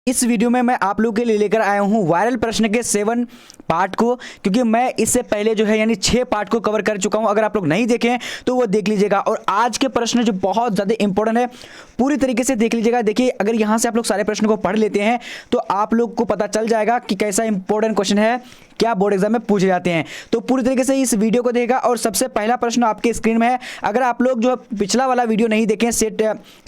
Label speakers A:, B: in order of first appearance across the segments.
A: इस वीडियो में मैं आप लोगों के लिए लेकर आया हूं वायरल प्रश्न के 7 पार्ट को, क्योंकि मैं इससे पहले जो है यानी 6 पार्ट को कवर कर चुका हूं। अगर आप लोग नहीं देखें तो वो देख लीजिएगा। और आज के प्रश्न जो बहुत ज़्यादा इंपॉर्टेंट है, पूरी तरीके से देख लीजिएगा। देखिए, अगर यहाँ से आप लोग सारे प्रश्नों को पढ़ लेते हैं तो आप लोग को पता चल जाएगा कि कैसा इंपॉर्टेंट क्वेश्चन है, क्या बोर्ड एग्जाम में पूछे जाते हैं। तो पूरी तरीके से इस वीडियो को देखेगा। और सबसे पहला प्रश्न आपके स्क्रीन में है। अगर आप लोग जो पिछला वाला वीडियो नहीं देखें सेट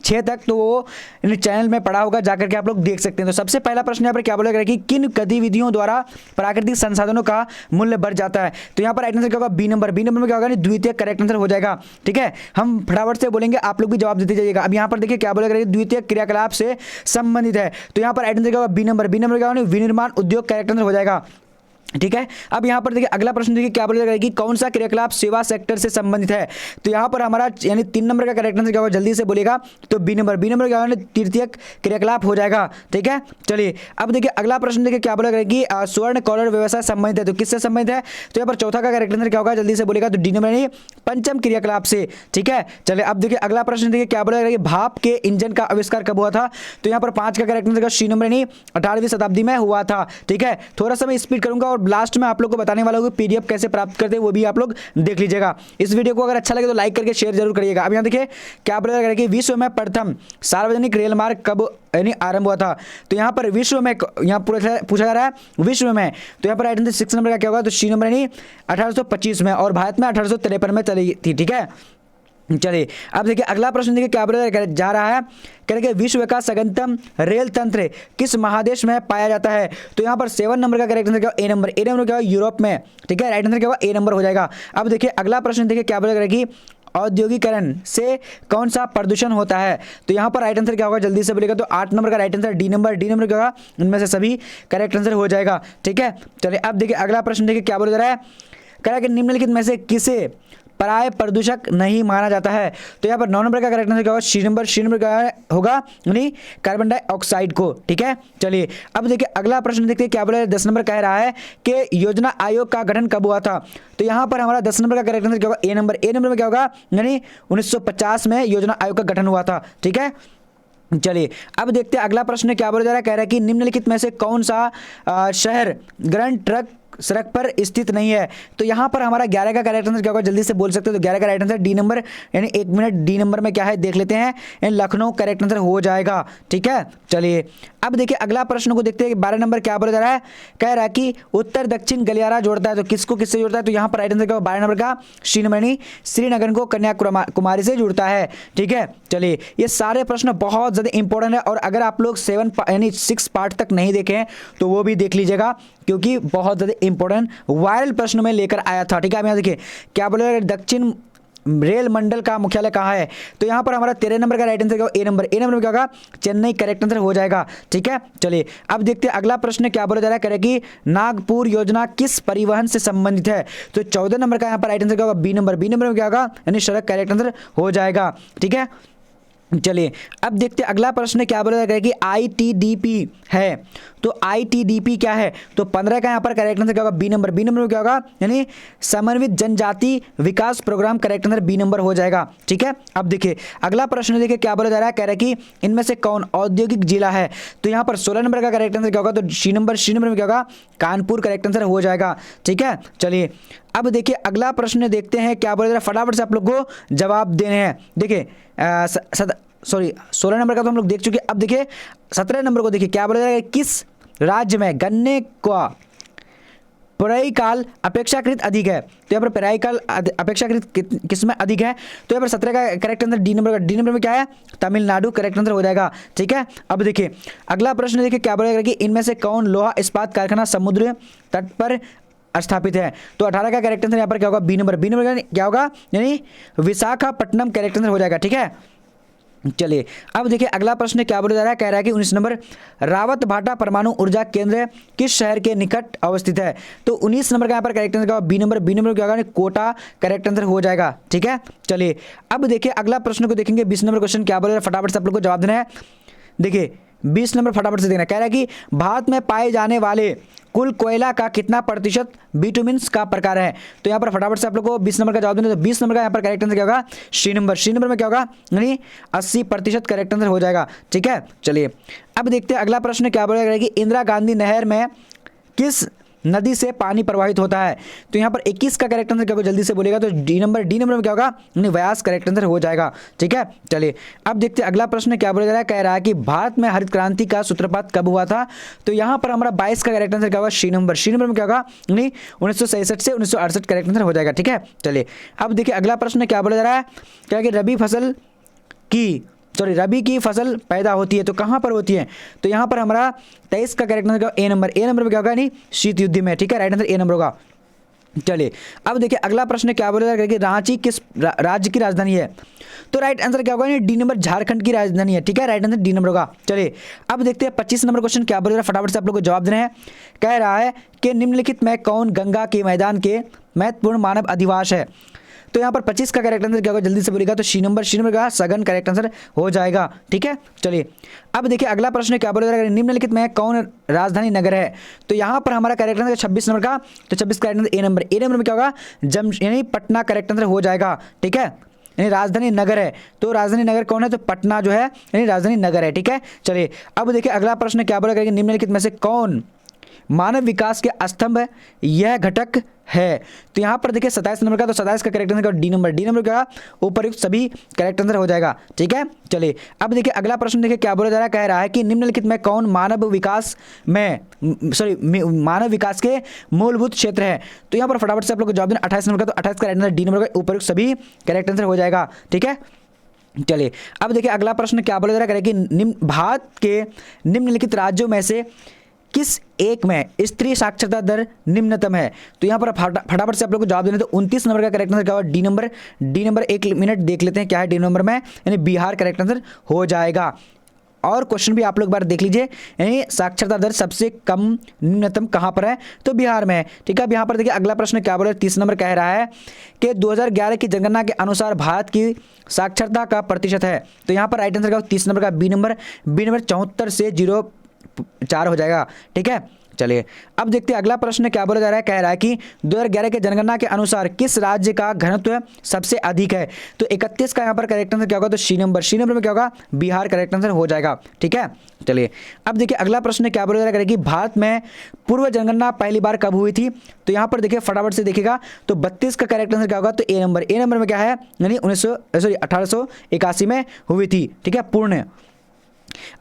A: 6 तक, तो वो चैनल में पड़ा होगा, जाकर के आप लोग देख सकते हैं। तो सबसे पहला प्रश्न यहाँ पर क्या बोला गया कि किन गतिविधियों द्वारा प्राकृतिक संसाधनों का मूल्य बढ़ जाता है। तो यहाँ पर राइट आंसर क्या होगा, बी नंबर। बी नंबर में क्या होगा, द्वितीय करेक्ट आंसर हो जाएगा। ठीक है, हम फटाफट से बोलेंगे, आप लोग भी जवाब देते जाइएगा। अब यहाँ पर देखिए क्या बोला गया, द्वितीय क्रियाकलाप से संबंधित है। तो यहाँ पर राइट आंसर क्या होगा, बी नंबर। बी नंबर क्या होगा, विनिर्माण उद्योग करेक्ट आंसर हो जाएगा। ठीक है, अब यहाँ पर देखिए अगला प्रश्न देखिए क्या बोला जाएगा कि कौन सा क्रियाकलाप सेवा सेक्टर से संबंधित है। तो यहाँ पर हमारा यानी 3 नंबर का करेक्ट आंसर क्या होगा, जल्दी से बोलेगा तो बी नंबर। बी नंबर क्या होगा, तृतीय क्रियाकलाप हो जाएगा। ठीक है, चलिए अब देखिए अगला प्रश्न देखिए क्या बोला जाएगा कि स्वर्ण कॉलर व्यवसाय संबंधित है। तो किससे संबंधित है, तो यहाँ पर चौथा का करेक्ट आंसर क्या होगा, जल्दी से बोलेगा तो डी नंबर यानी पंचम क्रियाकलाप से। ठीक है, चलिए अब देखिए अगला प्रश्न देखिए क्या बोला जाएगा कि भाप के इंजन का आविष्कार कब हुआ था। तो यहाँ पर 5 का करेक्ट आंसर सी नंबर यानी 18वीं शताब्दी में हुआ था। ठीक है, थोड़ा सा मैं स्पीड करूंगा और लास्ट में आप लोग बताने वाला हूं पीडीएफ कैसे प्राप्त करते हैं, वो भी आप लोग देख लीजिएगा। इस वीडियो को अगर अच्छा लगे तो लाइक करके शेयर जरूर करिएगा। अब यहां देखिए क्या बोला गया कि विश्व में प्रथम सार्वजनिक रेल मार्ग कब यानी आरंभ हुआ था। तो यहां पर विश्व में यहां पूछा जा रहा है विश्व में। तो यहां पर राइट आंसर 6 नंबर का क्या होगा, तो सी नंबर यानी 1825 में, और भारत में 1853 में चली थी। ठीक है, चलिए अब देखिए अगला प्रश्न देखिए क्या बोला जा रहा है, कह रहे विश्व का सघनतम रेल तंत्र किस महादेश में पाया जाता है। तो यहाँ पर 7 नंबर का करेक्ट आंसर क्या होगा, ए नंबर। ए नंबर क्या होगा, यूरोप में। ठीक है, राइट आंसर क्या होगा, ए नंबर हो जाएगा। अब देखिए अगला प्रश्न देखिए क्या बोला कि औद्योगिकरण से कौन सा प्रदूषण होता है। तो यहाँ पर राइट आंसर क्या होगा, जल्दी से बोलेगा तो 8 नंबर का right answer D number. D number क्या होगा, इनमें से सभी करेक्ट आंसर हो जाएगा। ठीक है, चलिए अब देखिए अगला प्रश्न देखिए क्या बोला जा रहा है, कह रहा है कि निम्नलिखित में से किसे पराय प्रदूषक नहीं माना जाता है। तो यहाँ पर 9 नंबर का करेक्ट आंसर क्या होगा, सी नंबर। सी नंबर क्या होगा, यानी कार्बन डाइऑक्साइड को। ठीक है, चलिए अब देखिए अगला प्रश्न देखते हैं क्या बोला है। 10 नंबर कह रहा है कि योजना आयोग का गठन कब हुआ था। तो यहाँ पर हमारा 10 नंबर का करेक्ट आंसर क्या होगा, ए नंबर। ए नंबर में क्या होगा, यानी 1950 में योजना आयोग का गठन हुआ था। ठीक है, चलिए अब देखते हैं अगला प्रश्न क्या बोला जा रहा है, कह रहा है कि निम्नलिखित में से कौन सा शहर ग्रैंड ट्रक सड़क पर स्थित नहीं है। तो यहाँ पर हमारा 11 का करेक्ट आंसर क्या होगा, जल्दी से बोल सकते हो। तो 11 का राइट आंसर डी नंबर, यानी 1 मिनट डी नंबर में क्या है देख लेते हैं, यानी लखनऊ करेक्ट आंसर हो जाएगा। ठीक है, चलिए अब देखिए अगला प्रश्न को देखते हैं। 12 नंबर क्या बोला जा रहा है, कह रहा है कि उत्तर दक्षिण गलियारा जोड़ता है। तो किसको किससे जोड़ता है, तो यहाँ पर राइट आंसर क्या होगा, 12 नंबर का सी नंबर, यानी श्रीनगर को कन्याकुमारी से जुड़ता है। ठीक है, चलिए ये सारे प्रश्न बहुत ज़्यादा इंपॉर्टेंट है। और अगर आप लोग 7 यानी 6 पार्ट तक नहीं देखे तो वो भी देख लीजिएगा, क्योंकि बहुत ज़्यादा इंपॉर्टेंट वायरल प्रश्न में लेकर आया था। ठीक है, अब यहाँ देखिए क्या बोले, दक्षिण रेल मंडल का मुख्यालय कहाँ है। तो यहाँ पर हमारा 13 नंबर का राइट आंसर क्या होगा, ए नंबर। ए नंबर में क्या होगा, चेन्नई करेक्ट आंसर हो जाएगा। ठीक है, चलिए अब देखते हैं अगला प्रश्न क्या बोला जा रहा है, कह कि नागपुर योजना किस परिवहन से संबंधित है। तो 14 नंबर का यहाँ पर राइट आंसर क्या होगा, बी नंबर। बी नंबर में क्या होगा, यानी सड़क करेक्ट आंसर हो जाएगा। ठीक है, चलिए अब देखते हैं अगला प्रश्न क्या बोला जाएगा कि आईटीडीपी है। तो आईटीडीपी क्या है, तो 15 का यहाँ पर करेक्ट आंसर क्या होगा, बी नंबर। बी नंबर में क्या होगा, यानी समन्वित जनजाति विकास programme correct answer B number हो जाएगा। ठीक है, अब देखिए अगला प्रश्न देखिए क्या बोला जा रहा है, कह रहा है कि इनमें से कौन औद्योगिक जिला है। तो यहाँ पर 16 नंबर का करेक्ट आंसर क्या होगा, तो सी नंबर। सी नंबर में क्या होगा, कानपुर करेक्ट आंसर हो जाएगा। ठीक है, चलिए अब देखिए अगला प्रश्न देखते हैं क्या बोला जा रहा है, फटाफट से आप लोग को जवाब देने हैं। देखिए 16 नंबर का तो हम लोग देख चुके। अब देखिए 17 नंबर को देखिए क्या बोला जाएगा, किस राज्य में गन्ने का पेराई काल अपेक्षाकृत अधिक है। तो यहाँ पर पेराई काल अपेक्षाकृत किस में अधिक है। तो यहाँ पर 17 का करेक्ट आंसर डी नंबर का। डी नंबर में क्या है, तमिलनाडु करेक्ट आंसर हो जाएगा। ठीक है, अब देखिए अगला प्रश्न देखिए क्या बोला जाएगा कि इनमें से कौन लोहा इस्पात कारखाना समुद्र तट पर स्थापित है। तो 18 का करेक्ट आंसर यहाँ पर क्या होगा, बी नंबर। बी नंबर क्या होगा, यानी विशाखापट्टनम करेक्ट आंसर हो जाएगा। ठीक है, चलिए अब देखिए अगला प्रश्न क्या बोला जा रहा है, कह रहा है कि 19 नंबर रावत भाटा परमाणु ऊर्जा केंद्र किस शहर के निकट अवस्थित है। तो 19 नंबर का यहाँ पर करेक्ट आंसर क्या होगा, बी नंबर। बी नंबर क्या होगा, कोटा करेक्ट आंसर हो जाएगा। ठीक है, चलिए अब देखिए अगला प्रश्न को देखेंगे। 20 नंबर क्वेश्चन क्या बोल रहा है, फटाफट से आप लोग को जवाब देना है। देखिए 20 नंबर फटाफट से देखना। कह रहा है कि भारत में पाए जाने वाले कुल कोयला का कितना प्रतिशत बिटुमिन्स का प्रकार है। तो यहाँ पर फटाफट से आप लोग को 20 नंबर का जवाब देना। तो 20 नंबर का यहाँ पर करेक्ट आंसर क्या होगा, सी नंबर। सी नंबर में क्या होगा, यानी 80% करेक्ट आंसर हो जाएगा। ठीक है, चलिए अब देखते हैं अगला प्रश्न क्या बोलेगा कि इंदिरा गांधी नहर में किस नदी से पानी प्रवाहित होता है। तो यहाँ पर 21 का करेक्ट आंसर क्या होगा, जल्दी से बोलेगा तो डी नंबर में क्या होगा, यानी व्यास करेक्ट आंसर हो जाएगा। ठीक है, चलिए अब देखते हैं अगला प्रश्न क्या बोला जा रहा है। कह रहा है कि भारत में हरित क्रांति का सूत्रपात कब हुआ था। तो यहाँ पर हमारा 22 का करेक्ट आंसर क्या होगा, सी नंबर। सी नंबर में क्या होगा, यानी 1966 से 1968 करेक्ट आंसर हो जाएगा। ठीक है, चलिए अब देखिए अगला प्रश्न क्या बोला जा रहा है। क्या कि रबी की फसल पैदा होती है तो कहाँ पर होती है। तो यहाँ पर हमारा 23 का correct answer A number. A number में क्या होगा, नहीं शीत युद्ध में। ठीक है, राइट आंसर ए नंबर होगा। चलिए अब देखिए अगला प्रश्न क्या बोलेगा कि रांची किस राज्य की राजधानी है। तो राइट आंसर क्या होगा, डी नंबर, झारखंड की राजधानी है। ठीक है, राइट आंसर डी नंबर होगा। चलिए अब देखते हैं 25 नंबर क्वेश्चन क्या बोलेगा, फटाफट से आप लोग को जवाब देना है। कह रहा है कि निम्नलिखित में कौन गंगा के मैदान के महत्वपूर्ण मानव अधिवास है। तो यहाँ पर 25 का करेक्ट आंसर क्या होगा, जल्दी से बोलेगा तो सी नंबर। सी नंबर का सघन करेक्ट आंसर हो जाएगा। ठीक है, चलिए अब देखिए अगला प्रश्न क्या बोलेगा, निम्नलिखित में कौन राजधानी नगर है। तो यहाँ पर हमारा करेक्ट आंसर 26 नंबर का, तो 26 correct answer A number. A number में क्या होगा, यानी पटना करेक्ट आंसर हो जाएगा। ठीक है, यानी राजधानी नगर है तो राजधानी नगर कौन है, तो पटना जो है यानी राजधानी नगर है। ठीक है, चलिए अब देखिए अगला प्रश्न क्या बोलेगा कि निम्नलिखित में से कौन मानव विकास के स्तंभ यह घटक है। तो यहाँ पर देखिए 27 नंबर का, तो 27 का correct answer D number. D number क्या, उपर्युक्त सभी करेक्ट आंसर हो जाएगा। ठीक है, चलिए अब देखिए अगला प्रश्न देखिए क्या बोला जा रहा है। कह रहा है कि निम्नलिखित में कौन मानव विकास के मूलभूत क्षेत्र है। तो यहाँ पर फटाफट से आप लोग को जवाब देना। 28 नंबर का, तो 28 का करेक्ट आंसर डी नंबर का, उपर्युक्त सभी करेक्ट आंसर हो जाएगा। ठीक है, चलिए अब देखिए अगला प्रश्न क्या बोला जा रहा है कि भारत के निम्नलिखित राज्यों में से किस एक में स्त्री साक्षरता दर निम्नतम है। तो यहाँ पर फटाफट से आप लोग को जवाब देना। तो 29 नंबर का करेक्ट आंसर क्या होगा, डी नंबर। डी नंबर, एक मिनट देख लेते हैं क्या है डी नंबर में, यानी बिहार करेक्ट आंसर हो जाएगा। और क्वेश्चन भी आप लोग बार देख लीजिए, यानी साक्षरता दर सबसे कम न्यूनतम कहाँ पर है, तो बिहार में है। ठीक है, अब यहाँ पर देखिए अगला प्रश्न क्या बोला, 30 नंबर कह रहा है कि 2011 की जनगणना के अनुसार भारत की साक्षरता का प्रतिशत है। तो यहाँ पर राइट आंसर क्या, 30 नंबर का बी नंबर। बी नंबर 74 से 0.4 हो जाएगा। ठीक है, चलिए अब देखते हैं अगला प्रश्न क्या बोला जा रहा है। कह रहा है कि 2011 के जनगणना के अनुसार किस राज्य का घनत्व सबसे अधिक है। तो 31 का यहाँ पर करेक्ट आंसर क्या होगा, तो सी नंबर। सी नंबर में क्या होगा, बिहार करेक्ट आंसर हो जाएगा। ठीक है, चलिए अब देखिए अगला प्रश्न क्या बोला जा रहा है कि भारत में पूर्व जनगणना पहली बार कब हुई थी। तो यहाँ पर देखिए फटाफट से देखिएगा, तो 32 का करेक्ट आंसर क्या होगा, तो ए नंबर। ए नंबर में क्या है, यानी 1881 में हुई थी। ठीक है, पूर्ण।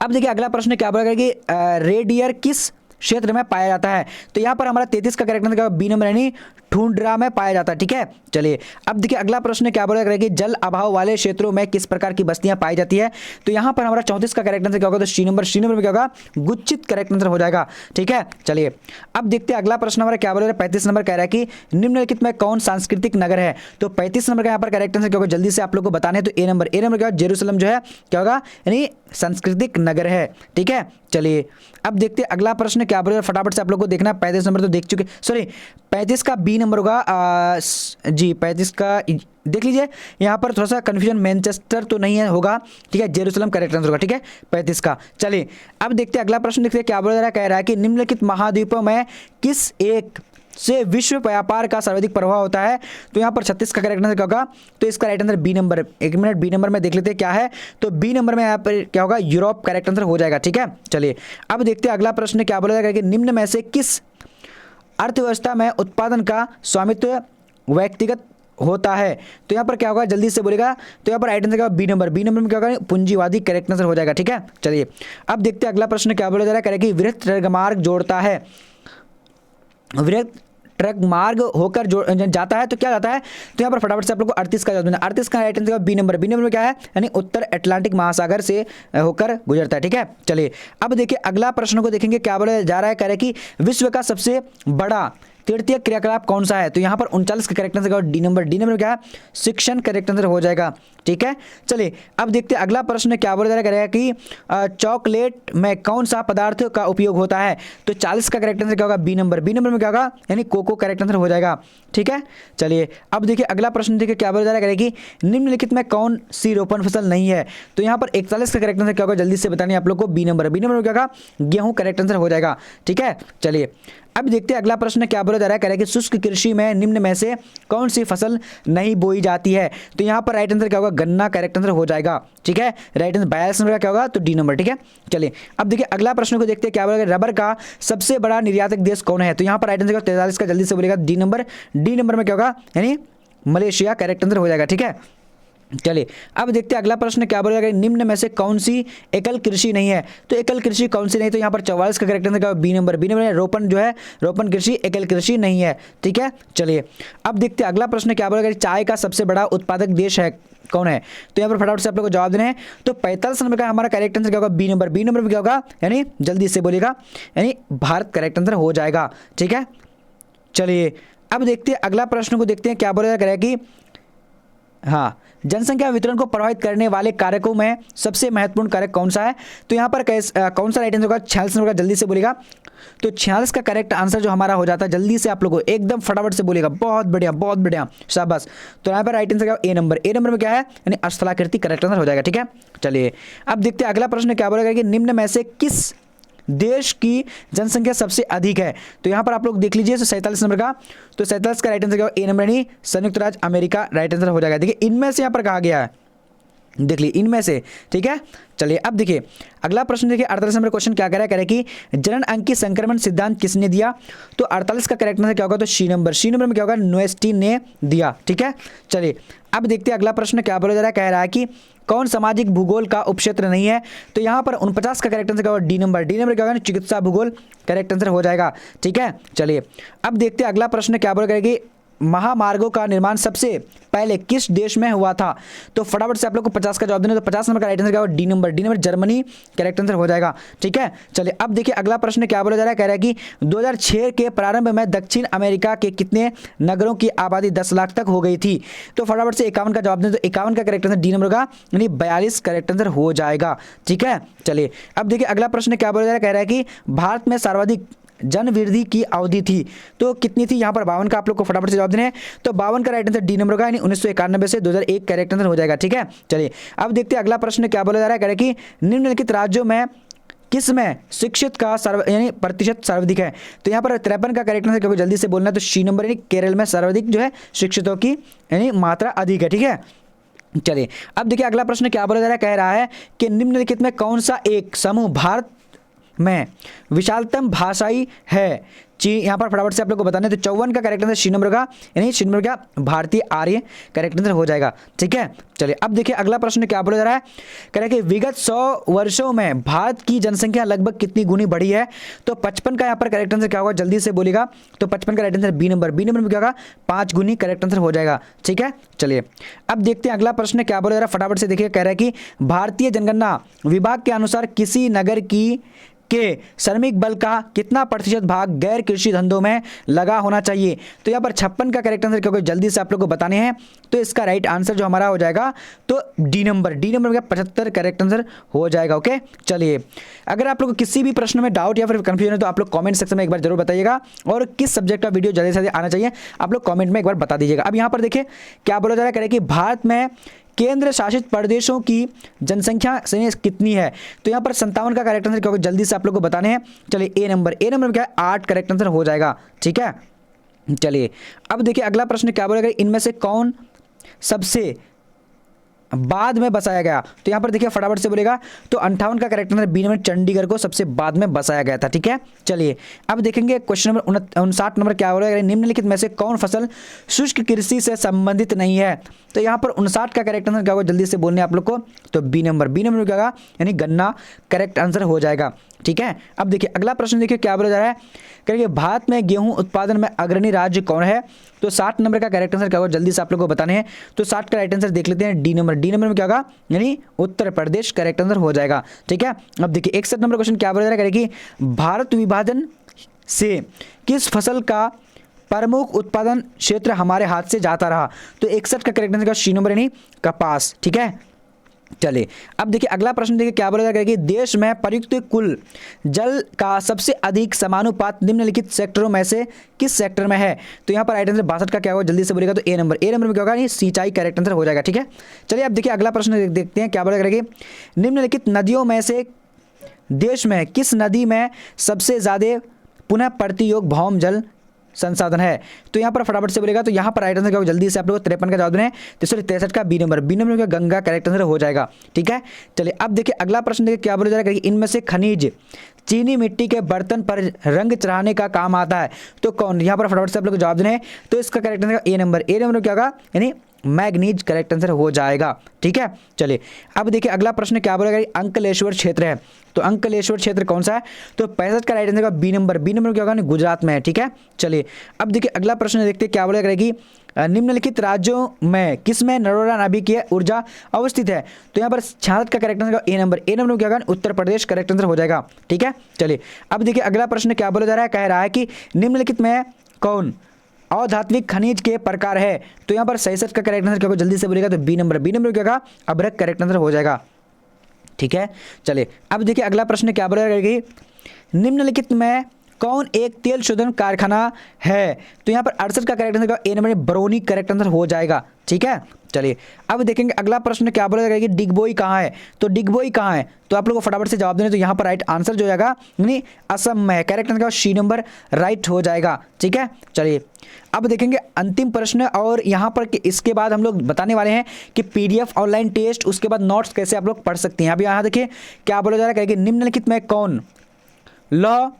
A: अब देखिए अगला प्रश्न क्या बोला कि रेडियर किस क्षेत्र में पाया जाता है। तो यहाँ पर हमारा 33 का करेक्ट आंसर बी नंबर, यानी ठूंड्रा में पाया जाता है। ठीक है, चलिए अब देखिए अगला प्रश्न क्या बोला कि जल अभाव वाले क्षेत्रों में किस प्रकार की बस्तियां पाई जाती है। तो यहाँ पर हमारा 34 का करेक्ट आंसर क्या होगा, तो सी नंबर। सी नंबर में क्या होगा, गुच्छित करेक्ट आंसर हो जाएगा। ठीक है, चलिए अब देखते हैं अगला प्रश्न हमारा क्या बोला, 35 नंबर कह रहा है कि निम्नलिखित में कौन सांस्कृतिक नगर है। तो 35 नंबर का यहाँ पर करेक्ट आंसर क्या होगा, जल्दी से आप लोग को बताने। तो ए नंबर। ए नंबर क्या, जेरूसलम जो है क्या होगा, यानी सांस्कृतिक नगर है। ठीक है, चलिए अब देखते हैं अगला प्रश्न क्या बोले, फटाफट से आप लोग को देखना। 35 नंबर तो देख चुके, सॉरी 35 का बी नंबर होगा जी। 35 का देख लीजिए, यहाँ पर थोड़ा सा कंफ्यूजन, मैनचेस्टर तो नहीं है होगा। ठीक है, जेरूसलम करेक्ट आंसर होगा। ठीक है, 35 का। चलिए अब देखते हैं अगला प्रश्न, देखते हैं क्या बोला जा रहा है। कह रहा है कि निम्नलिखित महाद्वीपों में किस एक से विश्व व्यापार का सर्वाधिक प्रभाव होता है। तो यहाँ पर 36 का करेक्ट आंसर क्या होगा, तो इसका राइट आंसर बी नंबर। एक मिनट, बी नंबर में देख लेते हैं क्या है। तो बी नंबर में यहाँ पर क्या होगा, यूरोप करेक्ट आंसर हो जाएगा। ठीक है, चलिए अब देखते हैं अगला प्रश्न क्या बोला जाएगा कि निम्न में से किस अर्थव्यवस्था में उत्पादन का स्वामित्व व्यक्तिगत होता है। तो यहाँ पर क्या होगा, जल्दी से बोलेगा। तो यहाँ पर राइट आंसर क्या होगा, बी नंबर। बी नंबर में क्या होगा, पूंजीवादी करेक्ट आंसर हो जाएगा। ठीक है, चलिए अब देखते हैं अगला प्रश्न क्या बोला जा रहा है। कह रहा है कि वृहत मार्ग जोड़ता है, वृहत ट्रक मार्ग होकर जाता है तो क्या जाता है। तो यहाँ पर फटाफट से आप लोग को 38 का जवाब देना। 38 का right answer B number. B number में क्या है, यानी उत्तर अटलांटिक महासागर से होकर गुजरता है। ठीक है, चलिए अब देखिए अगला प्रश्न को देखेंगे क्या बोला जा रहा है। कह रहे हैं कि विश्व का सबसे बड़ा तृतीय क्रियाकलाप कौन सा है? तो यहाँ पर 39 का correct answer D number. D number में क्या है? शिक्षण करेक्ट आंसर हो जाएगा। ठीक है, चलिए अब देखते हैं अगला प्रश्न क्या बोला जा रहा है कि चॉकलेट में कौन सा पदार्थ का उपयोग होता है? तो 40 का करेक्ट आंसर क्या होगा? B number. बी नंबर में क्या होगा? यानी कोको करेक्ट आंसर हो जाएगा। ठीक है, चलिए अब देखिए अगला प्रश्न देखिए क्या बोला जा रहा है कि निम्नलिखित में कौन सी रोपण फसल नहीं है? तो यहाँ पर 41 का करेक्ट आंसर क्या होगा? जल्दी से बताने आप लोग को। B number. बी नंबर में क्या होगा? गेहूं करेक्ट आंसर हो जाएगा। ठीक है, चलिए अब देखते हैं अगला प्रश्न क्या बोला जा रहा है। कह रहा है कि शुष्क कृषि में निम्न में से कौन सी फसल नहीं बोई जाती है? तो यहाँ पर राइट आंसर क्या होगा? गन्ना करेक्ट आंसर हो जाएगा। ठीक है, राइट आंसर 42 नंबर का क्या होगा? तो डी नंबर। ठीक है, चलिए अब देखिए अगला प्रश्न को देखते हैं क्या बोला। रबर का सबसे बड़ा निर्यातक देश कौन है? तो यहाँ पर राइट आंसर 43 का जल्दी से बोलेगा डी नंबर। डी नंबर में क्या होगा? यानी मलेशिया करेक्ट आंसर हो जाएगा। ठीक है, चलिए अब देखते हैं अगला प्रश्न क्या बोलेगा। निम्न में से कौन सी एकल कृषि नहीं है? तो एकल कृषि कौन सी नहीं? तो यहाँ पर 44 का करेक्ट आंसर क्या? B number. बी नंबर में रोपण जो है, रोपण कृषि एकल कृषि नहीं है। ठीक है, चलिए अब देखते हैं अगला प्रश्न क्या बोलेगा। चाय का सबसे बड़ा उत्पादक देश है कौन है? तो यहाँ पर फटाफट से आप लोग को जवाब देने हैं। तो 45 नंबर का हमारा करेक्ट आंसर क्या होगा? B number. बी नंबर में क्या होगा? यानी जल्दी से बोलेगा, यानी भारत करेक्ट आंसर हो जाएगा। ठीक है, चलिए अब देखते हैं अगला प्रश्न को देखते हैं क्या बोलेगा। करेगा कि हाँ, जनसंख्या वितरण को प्रभावित करने वाले कारकों में सबसे महत्वपूर्ण कारक कौन सा है? तो यहाँ पर कौन सा राइट आंसर होगा? 46 नंबर का जल्दी से बोलेगा। तो 46 का करेक्ट आंसर जो हमारा हो जाता है, जल्दी से आप लोगों को एकदम फटाफट से बोलेगा। बहुत बढ़िया, बहुत बढ़िया, शाबाश। तो यहाँ पर राइट आंसर क्या? ए नंबर। ए नंबर में क्या है? यानी स्थलाकृति करेक्ट आंसर हो जाएगा। ठीक है, चलिए अब देखते हैं अगला प्रश्न क्या बोलेगा कि निम्न में से किस देश की जनसंख्या सबसे अधिक है? तो यहाँ पर आप लोग देख लीजिए 47 नंबर का। तो 47 का राइट आंसर क्या? ए नंबर, नहीं संयुक्त राज्य अमेरिका राइट आंसर हो जाएगा। देखिए इनमें से यहाँ पर कहा गया है, देख लीजिए इनमें से। ठीक है, चलिए अब देखिए अगला प्रश्न देखिए 48 नंबर क्वेश्चन क्या कह रहा है कि जनन अंग की संक्रमण सिद्धांत किसने दिया? तो 48 का करेक्ट आंसर क्या होगा? तो सी नंबर। सी नंबर में क्या होगा? नोएस्टीन ने दिया। ठीक है, चलिए अब देखते हैं अगला प्रश्न क्या बोला जा रहा है। कह रहा है कि कौन सामाजिक भूगोल का उपक्षेत्र नहीं है? तो यहाँ पर 49 का करेक्ट आंसर क्या होगा? D number. डी नंबर क्या होगा? चिकित्सा भूगोल करेक्ट आंसर हो जाएगा। ठीक है, चलिए अब देखते हैं अगला प्रश्न क्या बोला कि महामार्गों का निर्माण सबसे पहले किस देश में हुआ था? तो फटाफट से आप लोग को 50 का जवाब देना। तो 50 नंबर का राइट आंसर क्या होगा? D number. D number Germany correct answer हो जाएगा। ठीक है, चलिए अब देखिए अगला प्रश्न क्या बोला जा रहा है। कह रहा है कि 2006 के प्रारंभ में दक्षिण अमेरिका के कितने नगरों की आबादी 10 लाख तक हो गई थी? तो फटाफट से 51 का जवाब दें। तो 51 का करेक्ट आंसर डी नंबर का, यानी 42 करेक्ट आंसर हो जाएगा। ठीक है, चलिए अब देखिए अगला प्रश्न क्या बोला जा रहा है। कह रहा है कि भारत में सर्वाधिक जन वृद्धि की अवधि थी तो कितनी थी? यहाँ पर 52 का आप लोग को फटाफट से जवाब देने हैं। तो 52 का राइट आंसर डी नंबर का, यानी 1991 से 2001 करेक्ट आंसर हो जाएगा। ठीक है, चलिए अब देखते हैं अगला प्रश्न क्या बोला जा रहा है। कह रहे कि निम्नलिखित राज्यों में किस में शिक्षित का यानी प्रतिशत सर्वाधिक है? तो यहाँ पर 53 का करेक्ट आंसर क्योंकि जल्दी से बोलना है। तो सी नंबर, यानी केरल में सर्वाधिक जो है शिक्षितों की यानी मात्रा अधिक है। ठीक है, चलिए अब देखिए अगला प्रश्न क्या बोला जा रहा है। कह रहा है कि निम्नलिखित में कौन सा एक समूह भारत में विशालतम भाषाई है? यहाँ पर फटाफट से आप लोग को बताने। तो 54 का करेक्ट आंसर सी नंबर का, यानी सी नंबर क्या? भारतीय आर्य करेक्ट आंसर हो जाएगा। ठीक है, चलिए अब देखिए अगला प्रश्न क्या बोला जा रहा है। कह रहा है कि विगत 100 वर्षों में भारत की जनसंख्या लगभग कितनी गुनी बढ़ी है? तो 55 का यहाँ पर करेक्ट आंसर क्या होगा? जल्दी से बोलेगा। तो 55 का right answer B number. B number में क्या होगा? 5 गुनी करेक्ट आंसर हो जाएगा। ठीक है, चलिए अब देखते हैं अगला प्रश्न क्या बोला जा रहा है। फटाफट से देखिए, कह रहा है कि भारतीय जनगणना विभाग के अनुसार किसी नगर की के श्रमिक बल का कितना प्रतिशत भाग गैर कृषि धंधों में लगा होना चाहिए? तो यहाँ पर 56 का करेक्ट आंसर क्योंकि जल्दी से आप लोग को बताने हैं। तो इसका राइट आंसर जो हमारा हो जाएगा तो डी नंबर। डी नंबर में 75 करेक्ट आंसर हो जाएगा। ओके, चलिए अगर आप लोग को किसी भी प्रश्न में डाउट या फिर कंफ्यूजन है तो आप लोग कमेंट सेक्शन में एक बार जरूर बताइएगा। और किस सब्जेक्ट का वीडियो जल्दी से जल्दी आना चाहिए आप लोग कमेंट में एक बार बता दीजिएगा। अब यहाँ पर देखिए क्या बोला जा रहा है कि भारत में केंद्र शासित प्रदेशों की जनसंख्या कितनी है? तो यहाँ पर 57 का करेक्ट आंसर क्योंकि जल्दी से आप लोग को बताने हैं। चलिए ए नंबर। ए नंबर में क्या है? 8 करेक्ट आंसर हो जाएगा। ठीक है, चलिए अब देखिए अगला प्रश्न क्या बोलेगा। इनमें से कौन सबसे बाद में बसाया गया? तो यहाँ पर देखिए फटाफट से बोलेगा। तो 58 का correct answer B number, Chandigarh को सबसे बाद में बसाया गया था। ठीक है, चलिए अब देखेंगे क्वेश्चन नंबर 59 नंबर क्या बोलेगा। निम्नलिखित में से कौन फसल शुष्क कृषि से संबंधित नहीं है? तो यहाँ पर 59 का करेक्ट आंसर क्या होगा? जल्दी से बोलने आप लोग को। तो बी नंबर। बी नंबर क्या होगा? यानी गन्ना करेक्ट आंसर हो जाएगा। ठीक है, अब देखिए अगला प्रश्न देखिए क्या बोला जा रहा है। कहिए भारत में गेहूं उत्पादन में अग्रणी राज्य कौन है? तो 60 नंबर का करेक्ट आंसर क्या होगा? जल्दी से आप लोग को बताने हैं। तो 60 का राइट आंसर देख लेते हैं डी नंबर। डी नंबर में क्या होगा? यानी उत्तर प्रदेश करेक्ट आंसर हो जाएगा। ठीक है, अब देखिए 61 नंबर क्वेश्चन क्या बोला जा रहा है कि भारत विभाजन से किस फसल का प्रमुख उत्पादन क्षेत्र हमारे हाथ से जाता रहा। तो 61 का करेक्ट आंसर का सी नंबर यानी कपास। ठीक है, चलिए अब देखिए अगला प्रश्न देखिए क्या बोला जाएगा कि देश में प्रयुक्त कुल जल का सबसे अधिक समानुपात निम्नलिखित सेक्टरों में से किस सेक्टर में है। तो यहाँ पर राइट आंसर 62 का क्या होगा, जल्दी से बोलेगा तो ए नंबर में क्या होगा, ये सिंचाई करेक्ट आंसर हो जाएगा। ठीक है, चलिए अब देखिए अगला प्रश्न देखते हैं क्या बोला जाएगा कि निम्नलिखित नदियों में से देश में किस नदी में सबसे ज़्यादा पुनः प्रति योग भौम जल संसाधन है। तो यहाँ पर फटाफट से बोलेगा तो यहाँ पर राइट आंसर क्या होगा, जल्दी से आप लोग 53 का जवाब दें, 63 का बी नंबर क्या गंगा करेक्ट आंसर हो जाएगा। ठीक है, चलिए अब देखिए अगला प्रश्न देखिए क्या बोला जाएगा कि इनमें से खनिज चीनी मिट्टी के बर्तन पर रंग चढ़ाने का काम आता है तो कौन। यहाँ पर फटाफट से आप लोग जवाब दें, तो इसका करेक्ट आंसर ए नंबर क्या होगा, यानी मैग्नीज करेक्ट आंसर हो जाएगा। ठीक है, चलिए अब देखिए अगला प्रश्न क्या बोलेगा, अंकलेश्वर क्षेत्र है तो अंकलेश्वर क्षेत्र कौन सा है। तो 65 का राइट आंसर का बी नंबर क्या होगा, गुजरात में है। ठीक है, चलिए अब देखिए अगला प्रश्न देखते हैं क्या बोलेगा कि निम्नलिखित राज्यों में किसमें नरोरा नदी की ऊर्जा अवस्थित है। तो यहाँ पर 66 का करेक्ट आंसर ए नंबर क्या होगा, उत्तर प्रदेश करेक्ट आंसर हो जाएगा। ठीक है, चलिए अब देखिए अगला प्रश्न क्या बोला जा रहा है, कह रहा है कि निम्नलिखित में कौन अधात्विक खनिज के प्रकार है। तो यहाँ पर 66 का करेक्ट आंसर क्या होगा, जल्दी से बोलेगा तो बी नंबर क्या होगा, अभ्रक करेक्ट आंसर हो जाएगा। ठीक है, चलिए अब देखिए अगला प्रश्न क्या बोलेगा कि निम्नलिखित में कौन एक तेल शोधन कारखाना है। तो यहाँ पर 68 का correct answer A number Barauni correct answer हो जाएगा। ठीक है, चलिए अब देखेंगे अगला प्रश्न क्या बोला जाएगा कि डिगबोई कहाँ है। तो डिगबोई कहाँ है, तो आप लोगों को फटाफट से जवाब देना। तो यहाँ पर राइट आंसर जो जाएगा यानी असम में, करेक्ट आंसर का सी नंबर राइट हो जाएगा। ठीक है, चलिए अब देखेंगे अंतिम प्रश्न और यहाँ पर इसके बाद हम लोग बताने वाले हैं कि पीडीएफ ऑनलाइन टेस्ट उसके बाद नोट्स कैसे आप लोग पढ़ सकते हैं। अब यहाँ देखिए क्या बोला जा रहा है कि निम्नलिखित में कौन लौह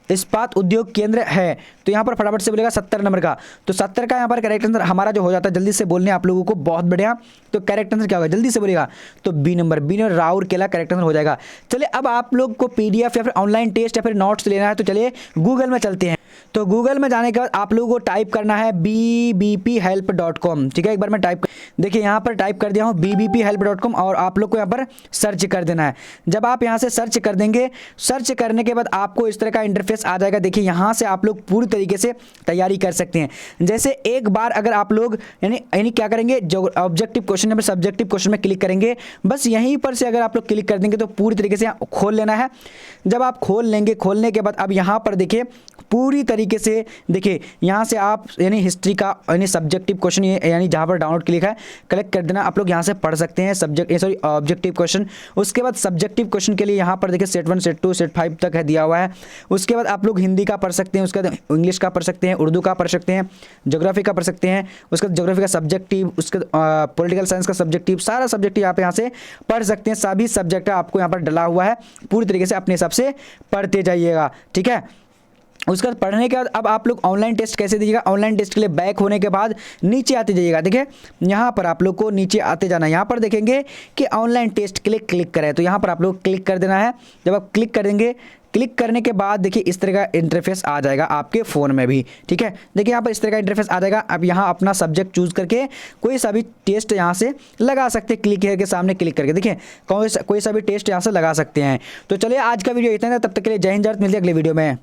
A: इस्पात उद्योग केंद्र है। तो यहाँ पर फटाफट से बोलेगा 70 नंबर का। तो 70 का यहाँ पर करेक्ट आंसर हमारा जो हो जाता है, जल्दी से बोलने आप लोगों को, बहुत बढ़िया। तो करेक्ट आंसर क्या होगा, जल्दी से बोलेगा तो B number Rourkela correct answer हो जाएगा। चलिए अब आप लोग को पीडीएफ या फिर ऑनलाइन टेस्ट या फिर नोट्स लेना है तो चलिए गूगल में चलते हैं। तो गूगल में जाने के बाद आप लोगों को टाइप करना है bbphelp.com। ठीक है, एक बार मैं टाइप देखिए यहाँ पर टाइप कर दिया हूँ bbphelp.com और आप लोग को यहाँ पर सर्च कर देना है। जब आप यहाँ से सर्च कर देंगे, सर्च करने के बाद आपको इस तरह का इंटरफेस आ जाएगा। देखिए यहाँ से आप लोग पूरी तरीके से तैयारी कर सकते हैं। जैसे एक बार अगर आप लोग यानी क्या करेंगे, जो ऑब्जेक्टिव क्वेश्चन या फिर सब्जेक्टिव क्वेश्चन में क्लिक करेंगे, बस यहीं पर से अगर आप लोग क्लिक कर देंगे तो पूरी तरीके से खोल लेना है। जब आप खोल लेंगे, खोलने के बाद अब यहाँ पर देखिए पूरी तरीके से देखिए यहाँ से आप यानी हिस्ट्री का यानी सब्जेक्टिव क्वेश्चन यानी जहाँ पर डाउनलोड क्लिक है कलेक्ट कर देना, आप लोग यहाँ से पढ़ सकते हैं ऑब्जेक्टिव क्वेश्चन। उसके बाद सब्जेक्टिव क्वेश्चन के लिए यहाँ पर देखिए सेट 1 सेट 2 सेट 5 तक है दिया हुआ है। उसके बाद आप लोग हिंदी का पढ़ सकते हैं, उसके बाद इंग्लिश का पढ़ सकते हैं, उर्दू का पढ़ सकते हैं, ज्योग्राफी का पढ़ सकते हैं, उसके बाद ज्योग्राफी का सब्जेक्टिव, उसके पॉलिटिकल साइंस का सब्जेक्टिव, सारा सब्जेक्टिव आप यहाँ से पढ़ सकते हैं। सभी सब्जेक्ट आपको यहाँ पर डला हुआ है, पूरी तरीके से अपने हिसाब से पढ़ते जाइएगा। ठीक है, उसके बाद पढ़ने के बाद अब आप लोग ऑनलाइन टेस्ट कैसे दीजिएगा। ऑनलाइन टेस्ट के लिए बैक होने के बाद नीचे आते जाइएगा। देखिए यहाँ पर आप लोग को नीचे आते जाना है, यहाँ पर देखेंगे कि ऑनलाइन टेस्ट के लिए क्लिक करें, तो यहाँ पर आप लोग क्लिक कर देना है। जब आप क्लिक कर देंगे, क्लिक करने के बाद देखिए इस तरह का इंटरफेस आ जाएगा आपके फ़ोन में भी। ठीक है, देखिए यहाँ पर इस तरह का इंटरफेस आ जाएगा। अब यहाँ अपना सब्जेक्ट चूज़ करके कोई सा भी टेस्ट यहाँ से लगा सकते हैं, क्लिक करके सामने क्लिक करके देखिए कोई सा भी टेस्ट यहाँ से लगा सकते हैं। तो चलिए आज का वीडियो इतना है, तब तक के लिए जय हिंद, मिलते हैं अगले वीडियो में।